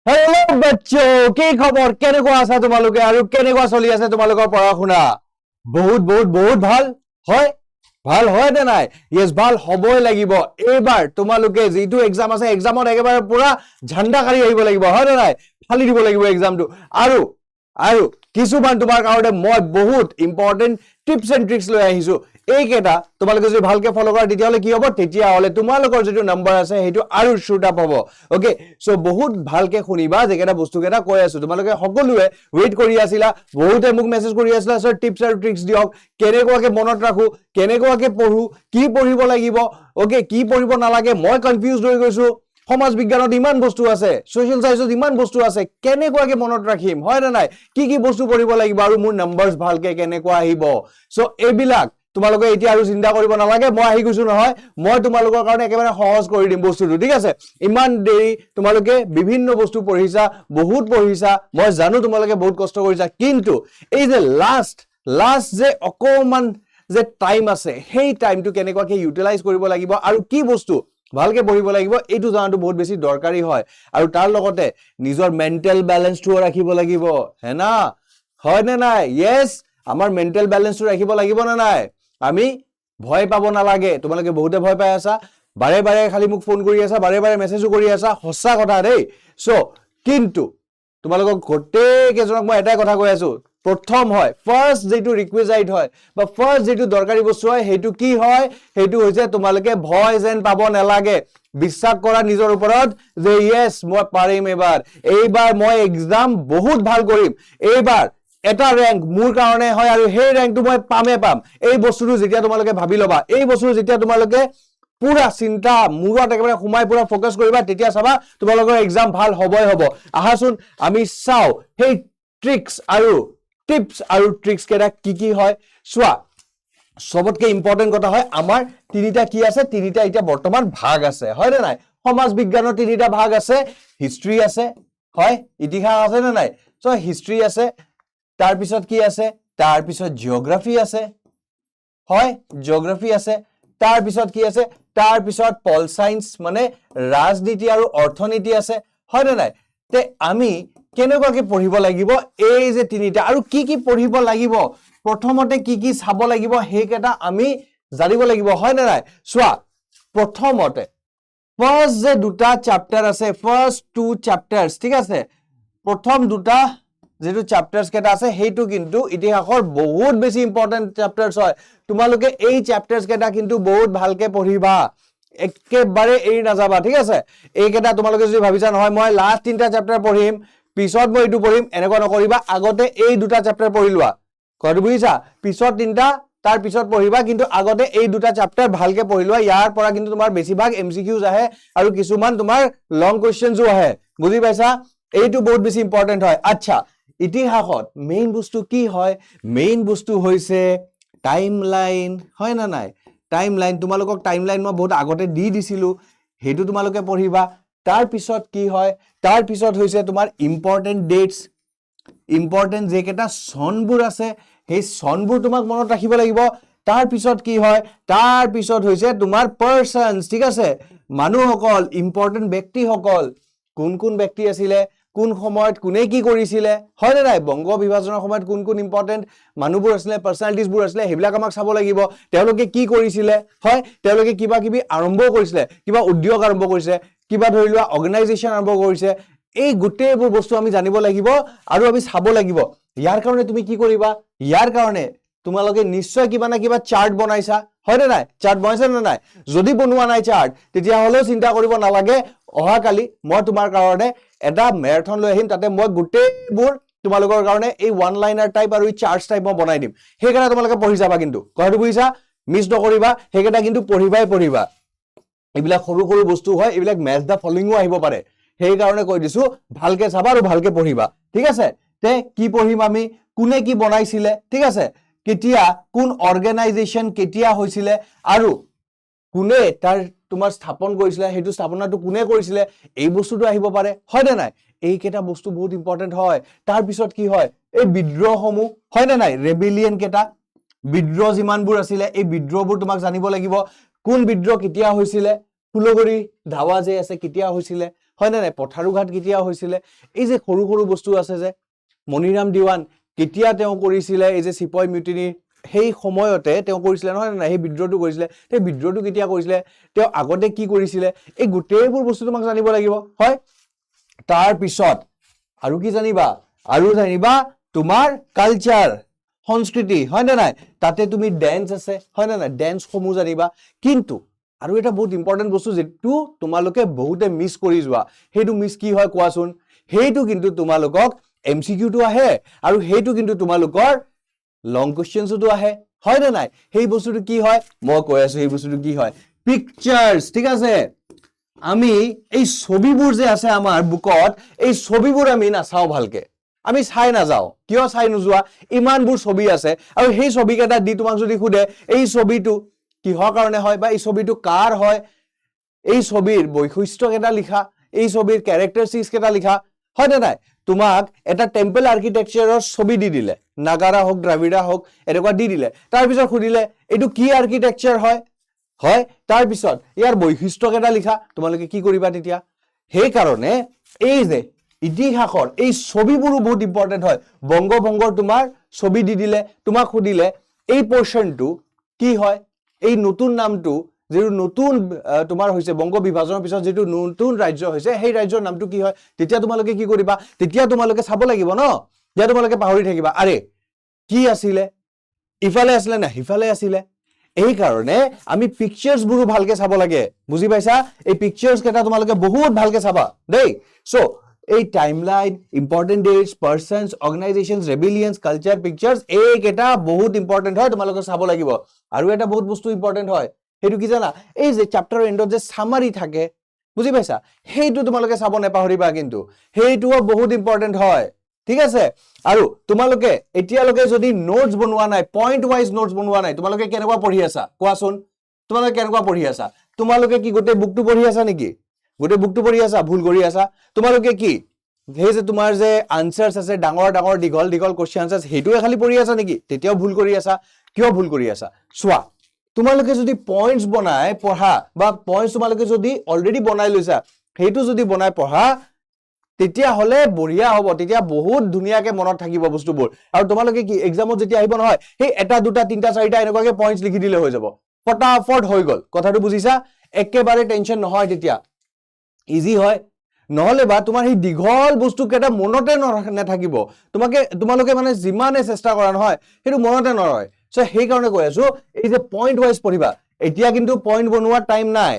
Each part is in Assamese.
হেল্ল' বাচ্চো, কি খবৰ? কেনেকুৱা আছা তোমালোকে আৰু কেনেকুৱা চলি আছে তোমালোকৰ পঢ়া শুনা? বহুত বহুত বহুত ভাল হয়, ভাল হয় নে নাই? ইয়েছ, ভাল হ'বই লাগিব। এইবাৰ তোমালোকে যিটো এক্সাম আছে এক্সামত একেবাৰে পুৰা ঝাণ্ডাকাৰী আহিব লাগিব, হয় নে নাই? ফালি দিব লাগিব এক্সামটো। আৰু আৰু কিছুমান তোমাৰ কাৰণে মই বহুত ইম্পৰ্টেণ্ট টিপছ এণ্ড ট্ৰিক্স লৈ আহিছো। এইকেইটা তোমালোকে যদি ভালকে ফলো কৰা তেতিয়াহ'লে কি হ'ব? তেতিয়াহ'লে তোমালোকৰ যিটো নম্বৰ আছে সেইটো আৰু শ্বুট আপ হ'ব। অ'কে, চ' বহুত ভালকে শুনিবা যিকেইটা বস্তুকেইটা কৈ আছো। তোমালোকে সকলোৱে ৱেইট কৰি আছিলা, বহুতে মোক মেছেজ কৰি আছিলা, ছাৰ টিপছ আৰু ট্ৰিক্স দিয়ক, কেনেকুৱাকে মনত ৰাখো, কেনেকুৱাকে পঢ়ো, কি পঢ়িব লাগিব, অ'কে কি পঢ়িব নালাগে। মই কনফিউজ হৈ গৈছো। সমাজ বিজ্ঞানত ইমান বস্তু আছে, ছ'চিয়েল সায়েন্সত ইমান বস্তু আছে, কেনেকুৱাকে মনত ৰাখিম, হয় নে নাই? কি কি বস্তু পঢ়িব লাগিব আৰু মোৰ নাম্বাৰছ ভালকে কেনেকুৱা আহিব। চ' এইবিলাক তোমালোকে এতিয়া আৰু চিন্তা কৰিব নালাগে। মই আহি গৈছো নহয়, মই তোমালোকৰ কাৰণে একেবাৰে সহজ কৰি দিম বস্তুটো, ঠিক আছে? ইমান দেৰি তোমালোকে বিভিন্ন বস্তু পঢ়িছা, বহুত পঢ়িছা, মই জানো তোমালোকে বহুত কষ্ট কৰিছা, কিন্তু এই যে লাষ্ট যে অকমান যে টাইম আছে, সেই টাইমটো কেনেকুৱাকে ইউটিলাইজ কৰিব লাগিব আৰু কি বস্তু ভালকে পঢ়িব লাগিব, এইটো জনাটো বহুত বেছি দৰকাৰী হয়। আৰু তাৰ লগতে নিজৰ মেণ্টেল বেলেঞ্চটোও ৰাখিব লাগিব, হে না? হয় নে নাই? য়েছ, আমাৰ মেণ্টেল বেলেঞ্চটো ৰাখিব লাগিব নে নাই? আমি ভয় পাব নালাগে। তোমালোকে বহুতে ভয় পাই আছা, বাৰে বাৰে খালি মোক ফোন কৰি আছা, বাৰে বাৰে মেছেজো কৰি আছা, সঁচা কথা দেই। চ' কিন্তু তোমালোকক গোটেই কেইজনক মই এটাই কথা কৈ আছো, প্ৰথম হয় ফাৰ্ষ্ট যিটো ৰিকুইজাইট হয় বা ফাৰ্ষ্ট যিটো দৰকাৰী বস্তু হয়, সেইটো কি হয়? সেইটো হৈছে তোমালোকে ভয় যেন পাব নালাগে। বিশ্বাস কৰা নিজৰ ওপৰত যে য়েছ, মই পাৰিম। এইবাৰ মই এক্সাম বহুত ভাল কৰিম। এইবাৰ এটা ৰেংক মোৰ কাৰণে হয় আৰু সেই ৰেংকটো মই পামেই পাম। এই বস্তুটো যেতিয়া তোমালোকে ভাবি ল'বা, এই বস্তুটো যেতিয়া তোমালোকে পুৰা চিন্তা মূৰত একেবাৰে সোমাই পুৰা ফ'কাছ কৰিবা, তেতিয়া চাবা তোমালোকৰ এক্সাম ভাল হ'বই হ'ব। আহাচোন আমি চাওঁ সেই ট্ৰিক্স আৰু টিপছ আৰু ট্ৰিক্স কেইটা কি কি হয়। চোৱা, চবতকে ইম্পৰ্টেণ্ট কথা হয়, আমাৰ তিনিটা কি আছে? তিনিটা এতিয়া বৰ্তমান ভাগ আছে, হয় নে নাই? সমাজ বিজ্ঞানৰ তিনিটা ভাগ আছে, হিষ্ট্ৰী আছে, হয়, ইতিহাস আছে নে নাই? চ' হিষ্ট্ৰী আছে, তাৰপিছত কি আছে? তাৰপিছত জিঅ'গ্ৰাফী আছে, হয়, জিঅ'গ্ৰাফী আছে। তাৰপিছত কি আছে? তাৰপিছত পল চায়েন্স মানে ৰাজনীতি আৰু অৰ্থনীতি আছে, হয় নে নাই? তে আমি কেনেকুৱাকে পঢ়িব লাগিব এই যে তিনিটা, আৰু কি কি পঢ়িব লাগিব, প্ৰথমতে কি কি চাব লাগিব, সেইকেইটা আমি জানিব লাগিব, হয় নে নাই? চোৱা, প্ৰথমতে ফাৰ্ষ্ট যে দুটা চেপ্টাৰ আছে, ফাৰ্ষ্ট টু চেপ্টাৰ্ছ, ঠিক আছে? প্ৰথম দুটা যিটো চেপ্টাৰ্ছ কেইটা আছে, সেইটো কিন্তু ইতিহাসৰ বহুত বেছি ইম্পৰ্টেণ্ট চেপ্টাৰ্ছ হয়। তোমালোকে এই চেপ্টাৰ্ছ কেইটা কিন্তু বহুত ভালকে পঢ়িবা, একেবাৰে এৰি নাযাবা, ঠিক আছে? এইকেইটা তোমালোকে যদি ভাবিছা নহয় মই লাষ্ট তিনিটা চেপ্টাৰ পঢ়িম, পিছত মই এইটো পঢ়িম, এনেকুৱা নকৰিবা। আগতে এই দুটা চেপ্টাৰ পঢ়ি লোৱা, কথাটো বুজিছা? পিছত তিনিটা তাৰ পিছত পঢ়িবা, কিন্তু আগতে এই দুটা চেপ্টাৰ ভালকে পঢ়ি লোৱা। ইয়াৰ পৰা কিন্তু তোমাৰ বেছিভাগ MCQs আহে আৰু কিছুমান তোমাৰ লং কুৱেশ্যনছো আহে, বুজি পাইছা? এইটো বহুত বেছি ইম্পৰ্টেণ্ট হয়। আচ্ছা, ইতিহাসত মেইন বস্তু কি হয়? মেইন বস্তু হৈছে টাইম লাইন, হয় না নাই? টাইম লাইন, তোমালোকক টাইম লাইন মই বহুত আগতে দি দিছিলো, সেইটো তোমালোকে পঢ়িবা। তাৰপিছত কি হয়? তাৰপিছত হৈছে তোমাৰ ইম্পৰ্টেণ্ট ডেটছ, ইম্পৰ্টেণ্ট যিকেইটা চনবোৰ আছে, সেই চনবোৰ তোমাক মনত ৰাখিব লাগিব। তাৰপিছত কি হয়? তাৰপিছত হৈছে তোমাৰ পাৰ্চনছ, ঠিক আছে? মানুহসকল, ইম্পৰ্টেণ্ট ব্যক্তিসকল, কোন কোন ব্যক্তি আছিলে, কোন সময়ত কোনে কি কৰিছিলে, হয় নে নাই? বংগ বিভাজনৰ সময়ত কোন কোন ইম্পৰ্টেণ্ট মানুহবোৰ আছিলে, পাৰ্চনেলিটিজবোৰ আছিলে, সেইবিলাক আমাক চাব লাগিব। তেওঁলোকে কি কৰিছিলে, হয়? তেওঁলোকে কিবা কিবি আৰম্ভ কৰিছিলে, কিবা উদ্যোগ আৰম্ভ কৰিছে, কিবা ধৰি লোৱা অৰ্গেনাইজেশ্যন আৰম্ভ কৰিছে। এই গোটেইবোৰ বস্তু আমি জানিব লাগিব আৰু আমি চাব লাগিব। ইয়াৰ কাৰণে তুমি কি কৰিবা? ইয়াৰ কাৰণে তোমালোকে নিশ্চয় কিবা না কিবা চাৰ্ট বনাইছা, হয় নে নাই? চাৰ্ট বনাইছা নে নাই? যদি বনোৱা নাই চাৰ্ট, তেতিয়াহ'লেও চিন্তা কৰিব নালাগে। অহাকালি মই তোমাৰ কাৰণে এটা মেৰাথন লৈ আহিম, তাতে মই গোটেইবোৰ তোমালোকৰ কাৰণে এই ওৱান লাইনাৰ টাইপ আৰু এই চাৰ্টছ টাইপ মই বনাই দিম। সেইকাৰণে তোমালোকে পঢ়ি যাবা, কিন্তু কথাটো বুজিছা? মিছ নকৰিবা, সেইকেইটা কিন্তু পঢ়িবা। এইবিলাক সৰু সৰু বস্তু হয়, এইবিলাক মেথ দা ফলোইঙো আহিব পাৰে। সেইকাৰণে কৈ দিছো, ভালকে চাবা আৰু ভালকে পঢ়িবা, ঠিক আছে? তে কি পঢ়িম আমি? কোনে কি বনাইছিলে, ঠিক আছে? কেতিয়া, কোন অৰ্গেনাইজেশ্যন কেতিয়া হৈছিলে, আৰু কোনে তাৰ তোমাৰ স্থাপন কৰিছিলে, সেইটো স্থাপনাটো কোনে কৰিছিলে, এই বস্তুটো আহিব পাৰে, হয় নে নাই? এইকেইটা বস্তু বহুত ইম্পৰ্টেণ্ট হয়। তাৰপিছত কি হয়? এই বিদ্ৰোহসমূহ, হয় নে নাই? ৰেবেলিয়ন কেইটা, বিদ্ৰোহ যিমানবোৰ আছিলে, এই বিদ্ৰোহবোৰ তোমাক জানিব লাগিব। কোন বিদ্ৰোহ কেতিয়া হৈছিলে, ফুলগুৰি ধাৱা যে আছে কেতিয়া হৈছিলে, হয় নে নাই পথাৰু ঘাট কেতিয়া হৈছিলে এই যে সৰু সৰু বস্তু আছে যে মনিৰাম দিৱান কেতিয়া তেওঁ কৰিছিলে এই যে চিপয় মিউটিনি সেই সময়তে তেওঁ কৰিছিলে নহয় না সেই বিদ্ৰোহটো কৰিছিলে সেই বিদ্ৰোহটো কেতিয়া কৰিছিলে তেওঁ আগতে কি কৰিছিলে এই গোটেইবোৰ বস্তু তোমাক জানিব লাগিব হয় তাৰ পিছত আৰু কি জানিবা আৰু জানিবা তোমাৰ কালচাৰ সংস্কৃতি হয় না নাই তাতে তুমি ড্যান্স আছে হয় না নাই ড্যান্স সমূহ জানিবা কিন্তু আৰু এটা বহুত ইম্পৰ্টেন্ট বস্তু যেটো তোমালোকে বহুতে মিস কৰি যোৱা হেতু মিস কি হয় কোৱাচোন হেতু কিন্তু তোমালোকক এমসিকিউটো আহে আৰু হেতু কিন্তু তোমালোকৰ লং কোৱেশ্চনছটো আহে হয় না নাই সেই বস্তুটো কি হয় মই কৈ আছো এই বস্তুটো কি হয় পিকচাৰ্স ঠিক আছে আমি এই ছবিবোৰ যে আছে আমাৰ বুকত এই ছবিবোৰ আমি নাচাও ভালকে আমি চাই না যাও কিয় চাই নোযোৱা ইমানবোৰ ছবি আছে আৰু সেই ছবিকেটা দি তোমাক যদি খুদে এই ছবিটো কিহৰ কাৰণে হয় বা এই ছবিটো কাৰ হয় এই ছবিৰ বৈশিষ্ট্য কেটা লিখা এই ছবিৰ ক্যাৰেক্টাৰিষ্টিক্স কেটা লিখা হয় না নাই তোমাক এটা টেম্পল আৰ্কিটেকচাৰৰ ছবি দি দিলে নাগাৰা হোক দ্ৰাবিড়া হোক এনেকুৱা দি দিলে তাৰ পিছত খুদিলে এটো কি আৰ্কিটেকচাৰ হয় হয় তাৰ পিছত ইয়াৰ বৈশিষ্ট্য কেটা লিখা তোমালোকে কি কৰিবা তেতিয়া সেই কাৰণে এই যে ইতিহাসৰ এই ছবিবোৰো বহুত ইম্পৰ্টেন্ট হয় বংগভংগৰ তোমাৰ ছবি দি দিলে তোমাক খুদিলে এই পোৰশনটো কি হয় এই নতুন নামটো যেটো নতুন তোমাৰ হৈছে বংগ বিভাজনৰ পিছত যেটো নতুন ৰাজ্য হৈছে সেই ৰাজ্যৰ নামটো কি হয় তেতিয়া তোমালোকে কি কৰিবা তেতিয়া তোমালোকে চাব লাগিব ন যে তোমালোকে পাহৰি থাকিবা আৰে কি আছিলে ইফালে আছিলে না হিফালে আছিলে এই কাৰণে আমি পিকচাৰ্স বোৰো ভালকে চাব লাগে বুজি পাইছা এই পিকচাৰ্স কেটা তোমালোকে বহুত ভালকে চাবা দেই সো এই টাইমলাইন ইম্পৰ্টেন্ট ডেটস পাৰসনস অৰ্গানাইজেশনস ৰেবেলিয়ন্স কালচাৰ পিকচাৰ্স এই কেটা বহুত ইম্পৰ্টেন্ট হয় তোমালোকে চাব লাগিব আৰু এটা বহুত বস্তু ইম্পৰ্টেন্ট হয় হেতু কি জানা এই যে চ্যাপ্টাৰৰ এন্ডত যে সামাৰি থাকে বুজি পাইছা হেইটো তোমালোকে চাব নেপাহৰিবা কিন্তু হেইটোও বহুত ইম্পৰ্টেন্ট হয় ঠিক আছে আৰু তোমালোকে এতিয়ালৈকে যদি নোটস বনোৱা নাই পয়েন্ট ওয়াইজ নোটস বনোৱা নাই তোমালোকে কেনেকুৱা পঢ়ি আছা কোৱাচোন তোমালোকে কেনেকুৱা পঢ়ি আছা তোমালোকে কি গোটে বুকটো পঢ়ি আছা নেকি গোটে বুকটো পঢ়ি আছা ভুল কৰি আছা তোমালোকে কি সেই যে তোমাৰ যে আনসাৰস আছে ডাঙৰ ডাঙৰ দীঘল দীঘল কোৱেশ্চনস আছে হেতুৱে খালি পঢ়ি আছা নেকি তেতিয়াও ভুল কৰি আছা কিয় ভুল কৰি আছা সোৱা তোমালোকে যদি পয়েন্টস বনাই পঢ়া বা পয়েন্টস তোমালোকে যদি অলৰেডি বনাই লৈছা হেতু যদি বনাই পঢ়া তেতিয়া হলে বঢ়িয়া হ'ব তেতিয়া বহুত ধুনিয়াকে মনত থাকিব বস্তুবোৰ আৰু তোমালোকে কি এক্সামত যেতিয়া আহিব নহয় সেই এটা দুটা তিনটা চাৰিটা এনেকুৱাকে পয়েন্টস লিখি দিলে হৈ যাব ফটাফট হৈ গল কথাটো বুজিছা একেবাৰে টেনচন নহয় তেতিয়া ইজি হয় নহলে বা তোমাৰ এই দীঘল বস্তু কেটা মনতে নাথাকিব তোমালোকে মানে যিমানে চেষ্টা কৰা নহয় হেতু মনতে নৰয় সো সেই কাৰণে কৈ আছো এই যে পয়েন্ট ওয়াইজ পঢ়িবা এতিয়া কিন্তু পয়েন্ট বনোৱা টাইম নাই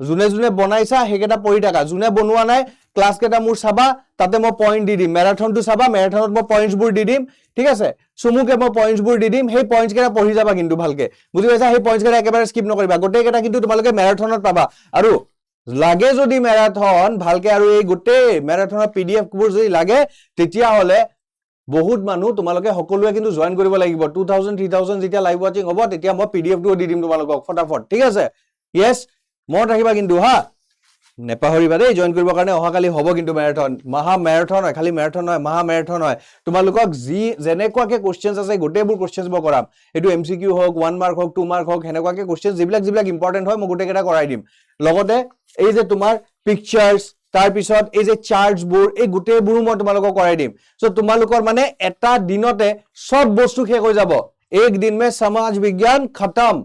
জুনে জুনে বনাইছা হেকেটা পঢ়ি থাকা জুনে বনোৱা নাই ক্লাস কেটা মোৰ চাবা তাতে মই পয়েন্ট দি দিম ম্যাৰাথনটো চাবা ম্যাৰাথনত মই পয়েন্টস বোৰ দি দিম ঠিক আছে চুমুকে মই পয়েন্টস বোৰ দি দিম সেই পয়েন্টস কেটা পঢ়ি যাবা কিন্তু ভালকে বুজি পাইছা সেই পয়েন্টস কেটা একেবাৰে স্কিপ নকৰিবা গোটেই কেটা কিন্তু তোমালোকে ম্যাৰাথনত পাবা আৰু লাগে যদি ম্যাৰাথন ভালকে আৰু এই গোটেই ম্যাৰাথনৰ পিডিএফ বোৰ যদি লাগে তেতিয়া হলে বহুত মানুহ তোমালোকে সকলোৱে কিন্তু জয়েন কৰিব লাগিব 2000 3000 যেতিয়া লাইভ ওয়াচিং হ'ব তেতিয়া মই পিডিএফ টো দি দিম তোমালোকক ফটাফট ঠিক আছে ইয়েস মনত ৰাখিবা কিন্তু হা নেপাহৰিবা দেই জয়েন কৰিবৰ কাৰণে অহাকালি হ'ব কিন্তু ম্যাৰাথন মহা ম্যাৰাথন হয় খালি ম্যাৰাথন নহয় মহা ম্যাৰাথন হয় তোমালোকক যি যেনেকুৱাকে কোৱেশ্চনছ আছে গোটেইবোৰ কোৱেশ্চনছ মই কৰাম এটো এমসিকিউ হওক 1 মাৰ্ক হওক 2 মাৰ্ক হওক হেনেকুৱাকে কোৱেশ্চনছ যিবিলাক ইম্পৰ্টেন্ট হয় মই গোটেই কেটা কৰাই দিম লগতে এই যে তোমাৰ পিকচাৰ্স তাৰ পিছত এই যে চাৰ্টস বোৰ এই গোটেইবোৰ মই তোমালোকক কৰাই দিম সো তোমালোকৰ মানে এটা দিনতে সব বস্তু শেষ হৈ যাব এক দিন মে সমাজ বিজ্ঞান খতম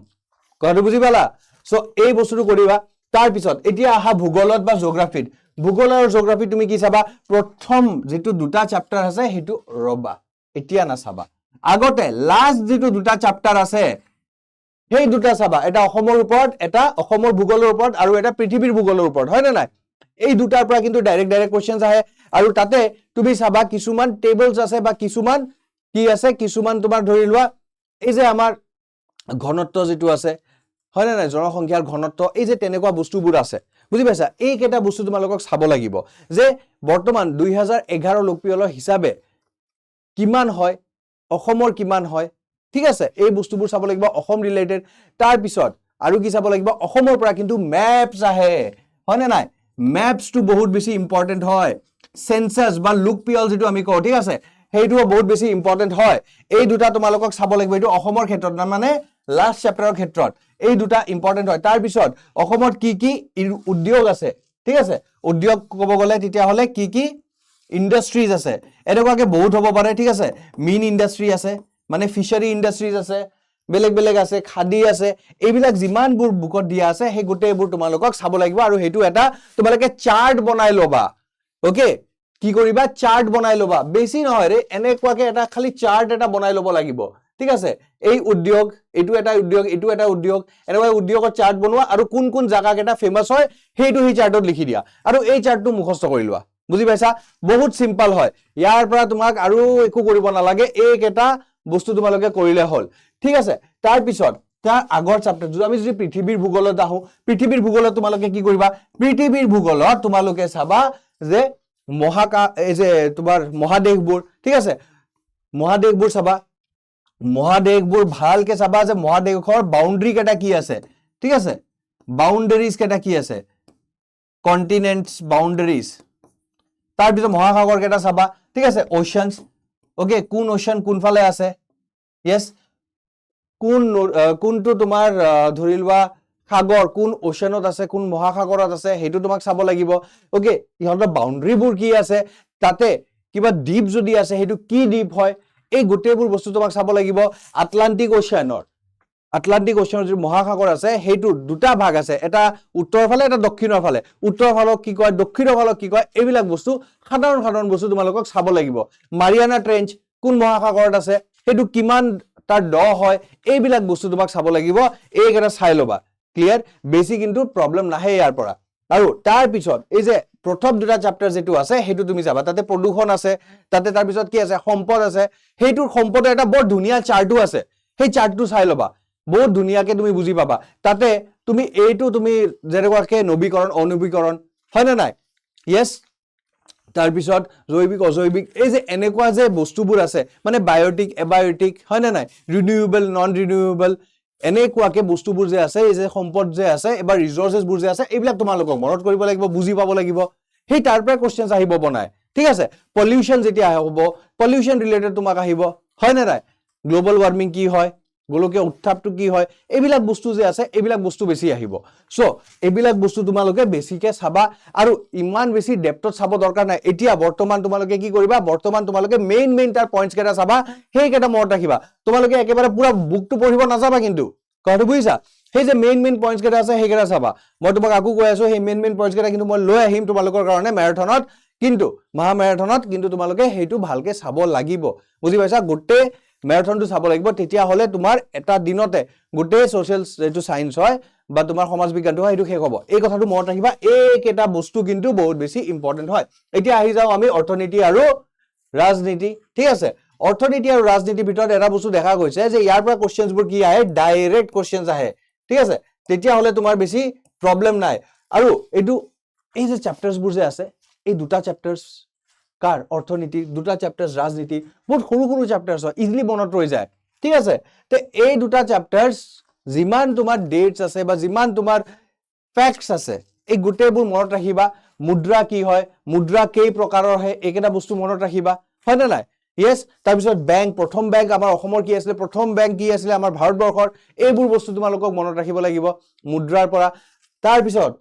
কথাটো বুজি পালা সো এই বস্তুটো কৰিবা তাৰ পিছত এতিয়া আহা ভূগোলত বা জিওগ্ৰাফিত ভূগোল আৰু জিওগ্ৰাফি তুমি কি চাবা প্ৰথম যেটো দুটা চ্যাপ্টাৰ আছে হেতু ৰবা এতিয়া না চাবা আগতে লাষ্ট যেটো দুটা চ্যাপ্টাৰ আছে সেই দুটা চাবা এটা অসমৰ ওপৰত এটা অসমৰ ভূগোলৰ ওপৰত আৰু এটা পৃথিৱীৰ ভূগোলৰ ওপৰত হয় না নাই এই দুটাৰ পৰা কিন্তু ডাইৰেক্ট কোৱেশ্চনছ আহে আৰু তাতে তুমি চাবা কিছুমান টেবলছ আছে বা কিছুমান কি আছে কিছুমান তোমাৰ ধৰি লোৱা এই যে আমাৰ ঘনত্ব যেটো আছে হয় না নাই জনসংখ্যাৰ ঘনত্ব এই যে তেনেকুৱা বস্তুবোৰ আছে বুজি পাইছা এই কেটা বস্তু তোমালোকক চাব লাগিব যে বৰ্তমান 2011 লোকপিয়লৰ হিচাপে কিমান হয় অসমৰ কিমান হয় ঠিক আছে এই বস্তুবোৰ চাব লাগিব অসম ৰিলেটেড তাৰ পিছত আৰু কি চাব লাগিব অসমৰ পৰা কিন্তু ম্যাপছ আহে হয় না নাই ম্যাপছ টু বহুত বেছি ইম্পৰ্টেন্ট হয় সেন্সাস বা লোকপিয়ল যেটো আমি কও ঠিক আছে হেইটো বহুত বেছি ইম্পৰ্টেন্ট হয় এই দুটা তোমালোকক চাব লাগিব এটো অসমৰ ক্ষেত্ৰত মানে লাষ্ট চ্যাপ্টাৰৰ ক্ষেত্ৰত এই দুটা ইম্পৰ্টেন্ট হয় তাৰ পিছত অসমত কি কি উদ্যোগ আছে ঠিক আছে উদ্যোগ ক'ব গ'লে তেতিয়া হলে কি ইন্ডাস্ট্ৰিজ আছে এনেকুৱাকে বহুত হ'ব পাৰে ঠিক আছে মিন ইন্ডাস্ট্ৰি আছে মানে ফিশাৰী ইন্ডাস্ট্ৰিজ আছে বেলেগ আছে খাদি আছে এইবিলাক যিমানবোৰ বুকত দিয়া আছে সেই গোটেইবোৰ তোমালোকক চাব লাগিব আৰু হেতু এটা তোমালোকে চাৰ্ট বনাই লবা ওকে কি কৰিবা চাৰ্ট বনাই লবা বেছি নহয় ৰে এনেকুৱাকে এটা খালি চাৰ্ট এটা বনাই লব লাগিব ঠিক আছে এই উদ্যোগ এটো এটা উদ্যোগ এনেকুৱা উদ্যোগৰ চাৰ্ট বনোৱা আৰু কোন জায়গা কেটা ফেমাস হয় হেতু হি চাৰ্টত লিখি দিয়া আৰু এই চাৰ্টটো মুখস্থ কৰি লোৱা বুজি পাইছা বহুত সিম্পল হয় ইয়াৰ পৰা তোমাক আৰু একো কৰিব নালাগে এই কেটা বস্তু তোমালোকে কৰিলে হল ঠিক আছে তাৰ পিছত তাৰ আগৰ চেপ্টাৰ যদি আমি যদি পৃথিৱীৰ ভূগোলত আহো পৃথিৱীৰ ভূগোলত তোমালোকে কি কৰিবা পৃথিৱীৰ ভূগোলত তোমালোকে চাবা যে এই যে তোমাৰ মহাদেশবোৰ ঠিক আছে মহাদেশবোৰ চাবা মহাদেশবোৰ ভালকে চাবা যে মহাদেশৰ বাউন্ডাৰী কেটা কি আছে ঠিক আছে বাউন্ডাৰীজ কেটা কি আছে কন্টিনেন্টস বাউন্ডাৰীজ তাৰ পিছত মহাসাগৰ কেটা চাবা ঠিক আছে ওশানস ওকে কোন ওশান কোনফালে আছে yes কোনটো তোমাৰ ধৰি লোৱা সাগৰ কোন ওশানত আছে কোন মহাসাগৰত আছে হেতু তোমাক চাব লাগিব ওকে ইহঁতৰ বাউন্ডাৰীবোৰ কি আছে তাতে কিবা দ্বীপ যদি আছে হেতু কি দ্বীপ হয় এই গোটেইবোৰ বস্তু তোমাক চাব লাগিব আটলান্টিক ওশানৰ যে মহাসাগৰ আছে হেতু দুটা ভাগ আছে এটা উত্তৰ ফালে এটা দক্ষিণৰ ফালে উত্তৰ ফালক কি কয় দক্ষিণৰ ফালক কি কয় এইবিলাক বস্তু সাধাৰণ বস্তু তোমালোকক চাব লাগিব মাৰিয়ানা ট্ৰেঞ্চ কোন মহাসাগৰত আছে হেতু কিমান তাৰ দ হয় এইবিলাক বস্তু তোমাক চাব লাগিব এইকেটা চাই লবা ক্লিয়াৰ বেছি কিন্তু প্ৰবলেম নাহে ইয়াৰ পৰা আৰু তাৰ পিছত এই যে প্ৰথম দুটা চেপ্টাৰ যেটো আছে হেতু তুমি যাবা তাতে প্ৰদূষণ আছে তাতে তাৰ পিছত কি আছে সম্পদ আছে হেতুৰ সম্পদৰ এটা বৰ ধুনিয়া চাৰ্টও আছে সেই চাৰ্টটো চাই লবা বহুত ধুনিয়াকে তুমি বুজি পাবা তাতে তুমি এইটো তুমি যেনেকুৱাকে নবীকৰণ অনবীকৰণ হয় না নাই yes তাৰ পিছত জৈৱিক অজৈৱিক এই যে এনেকুৱা যে বস্তুবোৰ আছে মানে বায়োটিক এবায়োটিক হয় না নাই ৰিনিউৱেবল নন ৰিনিউৱেবল এনেকুৱাকে বস্তুবোৰ যে আছে এই যে সম্পদ যে আছে এবাৰ ৰিসোৰ্সেছ বোৰ যে আছে এইবিলাক তোমালোকক মনত কৰিব লাগিব বুজি পাব লাগিব সেই তাৰ পৰা কোৱেশ্চনছ আহিব বনাই ঠিক আছে পলিউশন যেতিয়া হ'ব পলিউশন ৰিলেটেড তোমাক আহিব হয় না নাই গ্লোবাল ওয়াৰ্মিং কি হয় গোলকীয় উত্তাপটো কি হয় এইবিলাক বস্তু যে আছে এইবিলাক বস্তু বেছি আহিব সো এইবিলাক বস্তু তোমালোকে বেছিকে চাবা আৰু ইমান বেছি ডেপথত চাব দৰকাৰ নাই এতিয়া বৰ্তমান তোমালোকে কি কৰিবা বৰ্তমান তোমালোকে মেইন তাৰ পইণ্টছ কেটা চাবা সেই কেটা মনত ৰাখিবা তোমালোকে একেবাৰে পুৰা বুকটো পঢ়িব নাযাবা কিন্তু কথাটো বুজিছা সেই যে মেইন পইণ্টছ কেটা আছে সেই কেটা চাবা মই তোমাক আকু কৈ আছো সেই মেইন পইণ্টছ কেটা কিন্তু মই লৈ আহিম তোমালোকৰ কাৰণে মেৰাথনত কিন্তু মহা মেৰাথনত কিন্তু তোমালোকে হেতু ভালকে চাব লাগিব বুজি পাইছা গোটে মেৰাথনটো চাব লাগিব তেতিয়া হলে তোমাৰ এটা দিনতে গোটে সোশ্যাল যেটো সায়েন্স হয় বা তোমাৰ সমাজ বিজ্ঞানটো হয় হেতু শেষ হ'ব এই কথাটো মনত ৰাখিবা এই কেটা বস্তু কিন্তু বহুত বেছি ইম্পৰ্টেন্ট হয় এতিয়া আহি যাও আমি অৰ্থনীতি আৰু ৰাজনীতি ঠিক আছে অৰ্থনীতি আৰু ৰাজনীতিৰ ভিতৰত এটা বস্তু দেখা গৈছে যে ইয়াৰ পৰা কোৱেশ্চনছ বোৰ কি আহে ডাইৰেক্ট কোৱেশ্চনছ আহে ঠিক আছে তেতিয়া হলে তোমাৰ বেছি প্ৰবলেম নাই আৰু এটো এই যে চেপ্টাৰছ বোৰ যে আছে এই দুটা চেপ্টাৰছ কাৰ অৰ্থনীতি দুটা চেপ্টাৰছ ৰাজনীতি বহুত সৰু চেপ্টাৰছ হয় ইজিলি মনত ৰৈ যায় ঠিক আছে তে এই দুটা চেপ্টাৰছ যিমান তোমাৰ ডেটস আছে বা যিমান তোমাৰ ফ্যাক্টস আছে এই গোটেইবোৰ মনত ৰাখিবা মুদ্ৰা কি হয় মুদ্ৰা কেই প্ৰকাৰৰ হয় এইকেটা বস্তু মনত ৰাখিবা হয় না নাই yes তাৰ পিছত বেংক প্ৰথম বেংক আমাৰ অসমৰ কি আছিল প্ৰথম বেংক কি আছিল আমাৰ ভাৰতবৰ্ষৰ এইবোৰ বস্তু তোমালোকক মনত ৰাখিব লাগিব মুদ্ৰাৰ পৰা তাৰ পিছত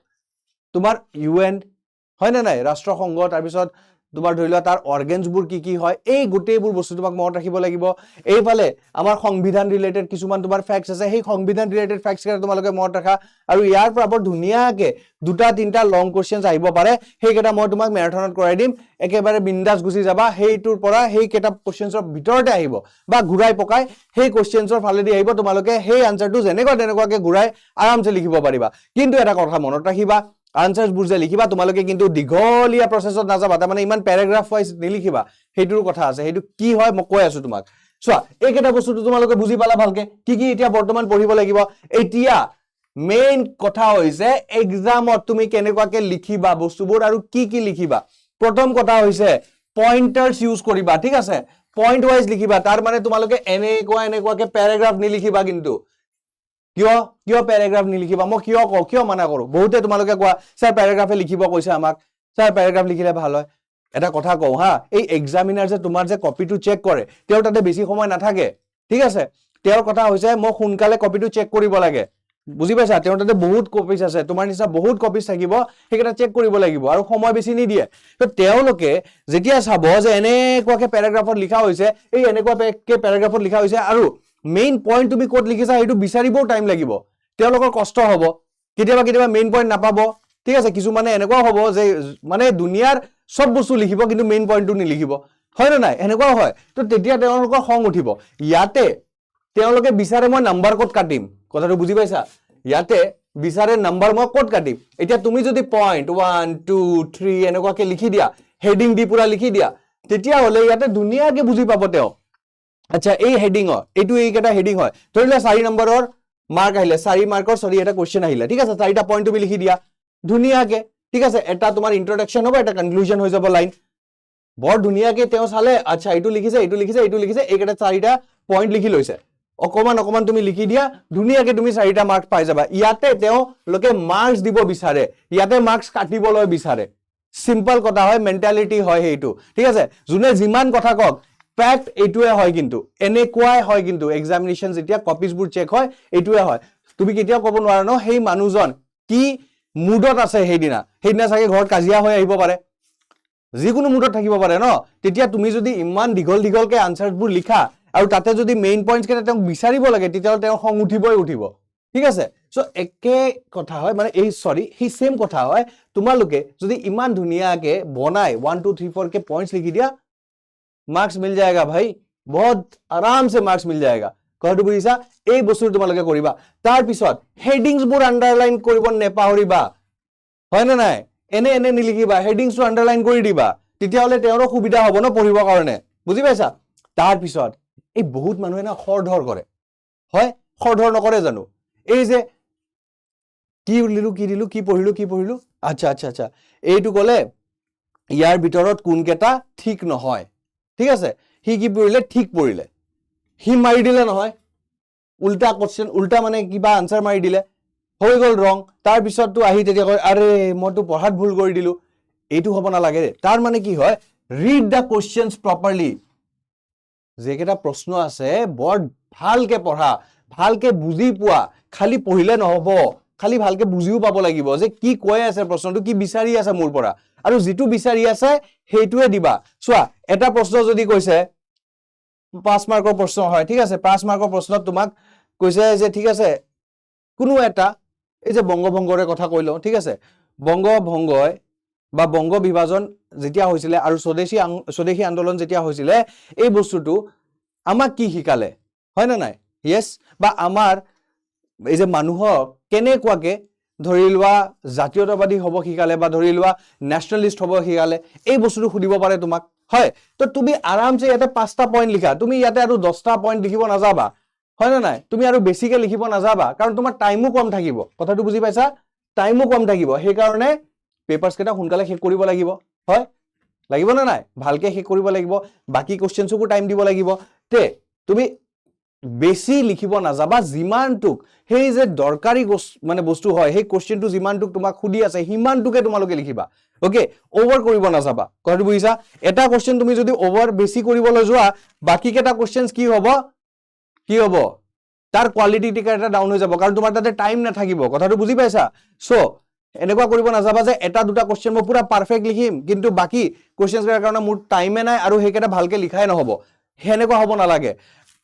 তোমাৰ ইউএন হয় না নাই ৰাষ্ট্ৰসংঘ তাৰ পিছত তোমাৰ ধৰি লোৱা তাৰ অৰ্গানছ বোৰ কি হয় এই গোটেইবোৰ বস্তু তোমাক মনত ৰাখিব লাগিব এইফালে আমাৰ সংবিধান ৰিলেটেড কিছুমান তোমাৰ ফ্যাক্টস আছে সেই সংবিধান ৰিলেটেড ফ্যাক্টস কেটা তোমালোকে মনত ৰাখা আৰু ইয়াৰ পৰা বৰ ধুনিয়াকে দুটা তিনটা লং কোৱেশ্চনছ আহিব পাৰে সেই কেটা মই তোমাক মেৰাথনত কৰাই দিম একেবাৰে বিন্দাস গুছি যাবা সেইটোৰ পৰা সেই কেটা কোৱেশ্চনছৰ ভিতৰতে আহিব বা ঘুৰাই পকাই সেই কোৱেশ্চনছৰ ফালেদি আহিব তোমালোকে সেই আনসাৰটো যেনেকুৱাকে ঘুৰাই আৰামছে লিখিব পাৰিবা কিন্তু এটা কথা মনত ৰাখিবা আনসাৰছ বোৰ যে লিখিবা তোমালোকে কিন্তু দীঘলীয়া প্ৰসেছত নাযাবা তাৰ মানে ইমান প্যাৰাগ্ৰাফ ওয়াইজ নিলিখিবা হেতুৰ কথা আছে হেতু কি হয় মই কৈ আছো তোমাক চোৱা এইকেটা বস্তুটো তোমালোকে বুজি পালা ভালকে কি এতিয়া বৰ্তমান পঢ়িব লাগিব এতিয়া মেইন কথা হৈছে এক্সামত তুমি কেনেকুৱাকে লিখিবা বস্তুবোৰ আৰু কি লিখিবা প্ৰথম কথা হৈছে পইণ্টাৰ্স ইউজ কৰিবা ঠিক আছে পইণ্ট ওয়াইজ লিখিবা তাৰ মানে তোমালোকে এনেকুৱাকে প্যাৰাগ্ৰাফ নিলিখিবা কিন্তু কিয় প্যাৰাগ্ৰাফ নিলিখিবা মই কিয় মানা কৰো বহুতে তোমালোকে কোৱা স্যাৰ প্যাৰাগ্ৰাফে লিখিব কৈছে আমাক স্যাৰ প্যাৰাগ্ৰাফ লিখিলে ভাল হয় এটা কথা কও হা এই এক্সামিনাৰ যে তোমাৰ যে কপিটো চেক কৰে তেও তাতে বেছি সময় নাথাকে ঠিক আছে তেওঁৰ কথা হৈছে মই সোনকালে কপিটো চেক কৰিব লাগে বুজি পাইছা তেওঁৰ তাতে বহুত কপিজ আছে তোমাৰ নিচিনা বহুত কপিজ থাকিব সেইকেইটা চেক কৰিব লাগিব আৰু সময় বেছি নিদিয়ে তো তেওঁলোকে যেতিয়া চাব যে এনেকুৱাকে পেৰাগ্ৰাফত লিখা হৈছে এই এনেকুৱাকে পেৰাগ্ৰাফত লিখা হৈছে আৰু মেইন পইণ্ট তুমি ক'ত লিখিছা সেইটো বিচাৰিবও টাইম লাগিব তেওঁলোকৰ কষ্ট হ'ব কেতিয়াবা কেতিয়াবা মেইন পইণ্ট নাপাব ঠিক আছে কিছুমানে এনেকুৱাও হ'ব যে মানে দুনিয়াৰ সব বস্তু লিখিব কিন্তু মেইন পইণ্টটো নিলিখিব হয় না নাই এনেকুৱাও হয় তো তেতিয়া তেওঁলোকৰ খং উঠিব ইয়াতে তেওঁলোকে বিচাৰে মই নাম্বাৰ ক'ত কাটিম কথাটো বুজি পাইছা ইয়াতে বিচাৰে নাম্বাৰ মই ক'ত কাটিম এতিয়া তুমি যদি পইণ্ট 1 2 3 এনেকুৱাকে লিখি দিয়া হেডিং দি পুৰা লিখি দিয়া তেতিয়া হলে ইয়াতে ধুনীয়াকে বুজি পাব তেওঁ আচ্ছা এই হেডিংৰ এইটো এইকেইটা হেডিং হয় ধৰি লোৱা 4 নম্বৰৰ মাৰ্ক আহিলে 4 মাৰ্কৰ সৰি এটা কোৱেশ্চন আহিলে ঠিক আছে 4টা পইণ্ট তুমি লিখি দিয়া ধুনীয়াকে ঠিক আছে এটা তোমাৰ ইন্ট্ৰডাকশন হ'ব এটা কনক্লুজন হৈ যাব লাইন বৰ ধুনীয়াকে তেওঁ চালে আচ্ছা এইটো লিখিছে এইকেইটা 4টা পইণ্ট লিখি লৈছে অকমান তুমি লিখি দিয়া ধুনীয়াকে তুমি 4টা মাৰ্কস পাই যাবা ইয়াতে তেওঁলোকে মাৰ্কস দিব বিচাৰে ইয়াতে মাৰ্কস কাটিবলৈ বিচাৰে সিম্পল কথা হয় মেন্টালিটি হয় হেইটো ঠিক আছে যোনে যিমান কথা কক ফ্যাক্ট এইটোৱে হয় কিন্তু এনেকুৱাই হয় কিন্তু এক্সামিনেশন যেতিয়া কপিজবোৰ চেক হয় এইটোৱে হয় তুমি কেতিয়া ক'ব নোৱাৰা ন হেই মানুহজন কি মুডত আছে সেইদিনা চাগে ঘৰত কাজিয়া হৈ আহিব পাৰে যিকোনো মুডত থাকিব পাৰে ন তেতিয়া তুমি যদি ইমান দীঘলকে আনসাৰবোৰ লিখা আৰু তাতে যদি মেইন পইণ্টছ কেটা তেওঁক বিচাৰিব লাগে তেতিয়া তেওঁ খং উঠিব ঠিক আছে সো একে কথা হয় মানে এই সৰি হি সেম কথা হয় তোমালোকে যদি ইমান ধুনীয়াকে বনাই 1 2 3 4 के पॉइंट्स लिखी दिया मार्क्स मिल जाएगा भाई बहुत आराम से मार्क्स मिल जाएगा कहतो बुझिसा এই বস্তু তোমালোকে কৰিবা তাৰ পিছত হেডিংস বোৰ আন্ডাৰলাইন কৰিব নেপাহৰিবা হয় না নাই এনে নিলিখিবা হেডিংস টো আন্ডাৰলাইন কৰি দিবা তেতিয়া হলে তেওঁৰ সুবিধা হ'ব ন পঢ়িবৰ কাৰণে বুজি পাইছা তাৰ পিছত এই বহুত মানুহে না খৰধৰ কৰে হয় খৰধৰ নকৰে জানো এই যে কি দিলু কি পঢ়িলু আচ্ছা এইটো কলে ইয়াৰ ভিতৰত কোনকেটা ঠিক নহয় ঠিক আছে হি কি পঢ়িলে ঠিক পঢ়িলে হি মাৰি দিলে নহয় উল্টা কোশ্চেন উল্টা মানে কিবা আনসাৰ মাৰি দিলে হৈ গল ৰং তাৰ পিছত তো আহি তেতিয়া কয় আৰে মইতো পঢ়াত ভুল কৰি দিলু এইটো হ'ব না লাগে তাৰ মানে কি হয় ৰিড দা কোশ্চেনস প্ৰপাৰলি যেকেটা প্ৰশ্ন আছে বৰ ভালকে পঢ়া ভালকে বুজি পোৱা খালি পঢ়িলে নহব খালি ভালকে বুজিও পাব লাগিব যে কি কৈ আছে প্ৰশ্নটো কি বিচাৰি আছে মোৰ পৰা আৰু যেটো বিচাৰি আছে হেইটোৱে দিবা চোৱা এটা প্ৰশ্ন যদি কৈছে 5 মাৰ্কৰ প্ৰশ্ন হয় ঠিক আছে 5 মাৰ্কৰ প্ৰশ্নত তোমাক কৈছে যে ঠিক আছে কোনো এটা এই যে বংগভংগৰে কথা কইলো ঠিক আছে বংগভংগই বা বংগ বিভাজন যেতিয়া হৈছিলে আৰু স্বদেশী আন্দোলন যেতিয়া হৈছিলে এই বস্তুটো আমাক কি শিকালে হয় না নাই ইয়েস বা আমাৰ এই যে মানুহক কেনেকুৱাকে ধৰি লোৱা জাতীয়তাবাদী হ'ব শিকালে বা ধৰি লোৱা ন্যাশনালিষ্ট হ'ব শিকালে এই বস্তুটো খুদিব পাৰে তোমাক হয় তো তুমি আৰামছে ইয়াতে 5টা পইণ্ট লিখা তুমি ইয়াতে আৰু 10টা পইণ্ট লিখিব নাযাবা হয় না নাই তুমি আৰু বেছিকে লিখিব নাযাবা কাৰণ তোমাৰ টাইমও কম থাকিব কথাটো বুজি পাইছা টাইমও কম থাকিব সেই কাৰণে পেপাৰছ কেটা সোনকালে শেষ কৰিব লাগিব হয় লাগিব না নাই ভালকে শেষ কৰিব লাগিব বাকি কোশ্চেনসকো টাইম দিব লাগিব তে তুমি বেছি লিখিব নাযাবা যিমানটুক হেই যে দৰকাৰী মানে বস্তু হয় হেই কোশ্চেনটো যিমানটুক তোমাক খুদি আছে হিমানটুকে তোমালোকে লিখিবা ওকে ওভাৰ কৰিব নাযাবা কথাটো বুজিছা এটা কোশ্চেন তুমি যদি ওভাৰ বেছি কৰিবলৈ যোৱা বাকি কেটা কোশ্চেনস কি হ'ব তাৰ কোৱালিটি টিকাটা ডাউন হৈ যাব কাৰণ তোমাৰ তাতে টাইম নাথাকিব কথাটো বুজি পাইছা সো এনেকুৱা কৰিব নাযাবা যে এটা দুটা কোশ্চেন মই পুৰা পাৰফেক্ট লিখিম কিন্তু বাকি কোশ্চেনস কেটাৰ কাৰণে মোৰ টাইমে নাই আৰু হেকেটা ভালকে লিখাই নহব হেনেকুৱা হ'ব নালাগে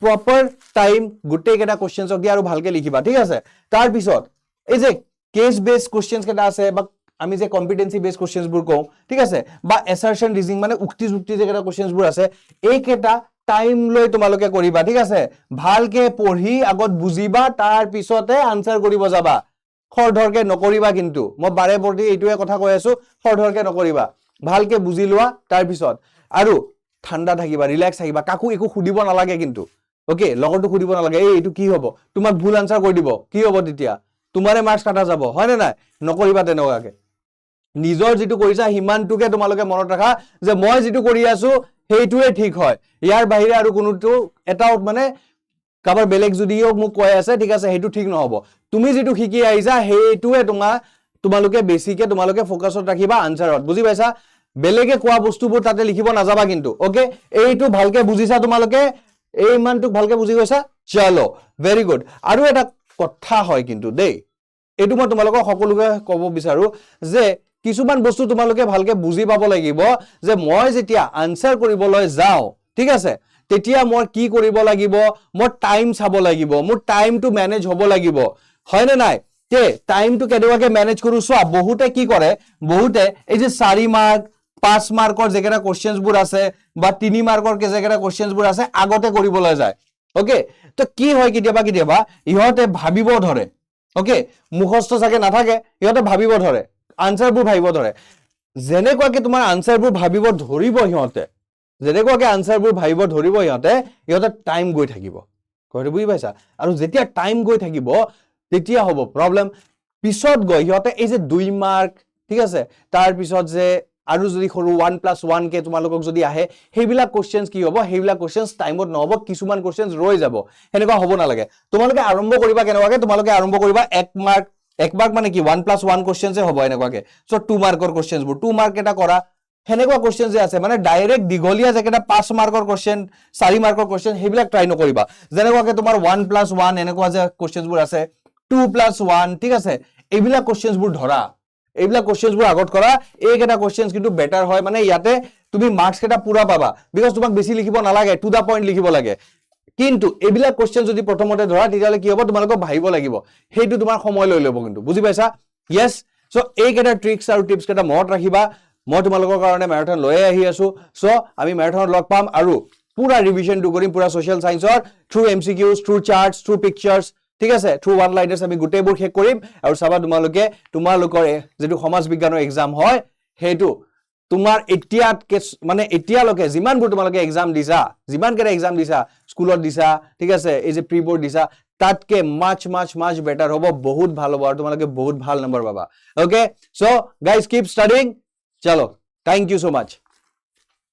proper time গুটে কেটা কোশ্চেনস দিয়া আৰু ভালকে লিখিবা ঠিক আছে তাৰ পিছত এই যে কেস বেস কোশ্চেনস কেটা আছে বা আমি যে কম্পিটেন্সি বেস কোশ্চেনস বোৰ কও ঠিক আছে বা এসাৰশন ৰিজনিং মানে উক্তি যুক্তি যে কেটা কোশ্চেনস বোৰ আছে এই কেটা টাইম লৈ তোমালোকে কৰিবা ঠিক আছে ভালকে পঢ়ি আগত বুজিবা তাৰ পিছতে আনসাৰ কৰিব যাবা খৰধৰকে নকৰিবা কিন্তু মই বাৰে বৰ্তি এইটোৱে কথা কৈ আছো খৰধৰকে নকৰিবা ভালকে বুজি লোৱা তাৰ পিছত আৰু ঠাণ্ডা থাকিবা ৰিল্যাক্স থাকিবা কাকো একো খুদিব নালাগে কিন্তু ওকে লগৰটো খুদিব নালাগে এই এইটো কি হ'ব তোমাক ভুল আনসাৰ কৈ দিব কি হ'ব তেতিয়া তোমাৰে মাৰ্কস কাটা যাব হয় না নাই নকৰিবা তেনেকুৱাকে নিজৰ যেটো কৰিছা হিমানটুকে তোমালোকে মনত ৰাখা যে মই যেটো কৰি আছো হেইটোৱে ঠিক হয় ইয়াৰ বাহিৰে আৰু কোনোটো এটাও মানে কাবাৰ বেলেগ যদিও মোক কৈ আছে ঠিক আছে হেইটো ঠিক নহব তুমি যেটো শিকি আইছা হেইটোৱে তোমালোকে বেছিকে তোমালোকে ফোকাসত ৰাখিবা আনসাৰত বুজি পাইছা বেলেগে কোৱা বস্তুবোৰ তাতে লিখিব নাযাবা কিন্তু ওকে এইটো ভালকে বুজিছা তোমালোকে এই মানটুক ভালকে বুজি গৈছা চলো ভেৰি গুড আৰু এটা কথা হয় কিন্তু দেই এইটো মই তোমালোকক সকলোকে ক'ব বিচাৰো যে কিছুমান বস্তু তোমালোকে ভালকে বুজি পাব লাগিব যে মই যেতিয়া আনসাৰ কৰিবলৈ যাওঁ ঠিক আছে তেতিয়া মই কি কৰিব লাগিব মই টাইম চাব লাগিব মোৰ টাইমটো মেনেজ হ'ব লাগিব হয় নে নাই তে টাইমটো কেনেকুৱাকে মেনেজ কৰো চোৱা বহুতে কি কৰে বহুতে এই যে 4 মাৰ্ক 5 মাৰ্কৰ যেকেটা কোশ্চেনছ বোৰ আছে বা 3 মাৰ্কৰ যেকেটা কোশ্চেনছ বোৰ আছে আগতে কৰিবলৈ যায় ওকে তো কি হয় কেতিয়াবা ইহঁতে ভাবিব ধৰে ওকে মুখস্থ চাগে নাথাকে ইহঁতে ভাবিব ধৰে আনসাৰবোৰ ভাবিব ধৰে যেনেকুৱাকে তোমাৰ আনসাৰবোৰ ভাবিব ধৰিব ইহঁতে যেনেকুৱাকে আনসাৰবোৰ ভাবিব ধৰিব ইহঁতে টাইম গৈ থাকিব কথাটো বুজি পাইছা আৰু যেতিয়া টাইম গৈ থাকিব তেতিয়া হ'ব প্ৰবলেম পিছত গৈ ইহঁতে এই যে 2 মাৰ্ক ঠিক আছে তাৰ পিছত যে আৰু যদি সৰু 1+1 কে তোমালোকক যদি আহে হেইবিলাক কোশ্চেনছ কি হ'ব হেইবিলাক কোশ্চেনছ টাইমত নহব কিছুমান কোশ্চেনছ ৰৈ যাব হেনেকুৱা হ'ব নালাগে তোমালোকে আৰম্ভ কৰিবা কেনেকুৱাকে তোমালোকে আৰম্ভ কৰিবা 1 মাৰ্ক মানে কি 1+1 কোশ্চেনছে হ'ব এনেকুৱাকে সো 2 মাৰ্কৰ কোশ্চেনছ বোৰ 2 মাৰ্ক এটা কৰা হেনেকুৱা কোশ্চেন যে আছে মানে ডাইৰেক্ট দিগলিয়া যেকেটা 5 মাৰ্কৰ কোশ্চেন 4 মাৰ্কৰ কোশ্চেন হেবিলাক ট্ৰাই নকৰিবা যেনেকুৱাকে তোমাৰ 1+1 এনেকুৱা যে কোশ্চেনছ বোৰ আছে 2+1 ঠিক আছে এইবিলাক কোশ্চেনছ বোৰ ধৰা এইবিলাক কোশ্চেনছ বোৰ আগত কৰা এইকেটা কোশ্চেনছ কিন্তু বেটাৰ হয় মানে ইয়াতে তুমি মাৰ্কস কেটা পুৰা পাবা বিকজ তোমাক বেছি লিখিব নালাগে টু দা পইণ্ট লিখিব লাগে কিন্তু এইবিলাক কোশ্চেন যদি প্ৰথমতে ধৰা তেতিয়ালে কি হ'ব তোমালোক ভাবিব লাগিব হেইটো তোমাৰ সময় লৈ ল'ব কিন্তু বুজি পাইছা yes সো এইকেটা ট্ৰিক্স আৰু টিপস কেটা মনত ৰাখিবা মই তোমালোকৰ কাৰণে ম্যাৰাথন লৈ আহি আছো সো আমি ম্যাৰাথনত লগ পাম আৰু পুৰা ৰিভিজনটো কৰিম পুৰা সোশ্যাল সায়েন্সৰ through MCQs through charts through pictures ঠিক আছে থ্ৰু ওয়ান লাইনাৰ্স আমি গুটেবোৰ শেষ কৰিম আৰু চাবা তোমালোকৰ যেটো সমাজ বিজ্ঞানৰ এক্সাম হয় হেইটো তোমাৰ মানে এতিয়ালৈকে যিমানবোৰ তোমালোকে এক্সাম দিছা যিমানকেটা এক্সাম দিছা স্কুলত দিছা ঠিক আছে এই যে প্ৰি বোৰ্ড দিছা তাতকে মাচ বেটাৰ হ'ব বহুত ভাল হ'ব আৰু তোমালোকে বহুত ভাল নম্বৰ পাবা okay so guys keep studying চলো থ্যাংক ইউ সো মাচ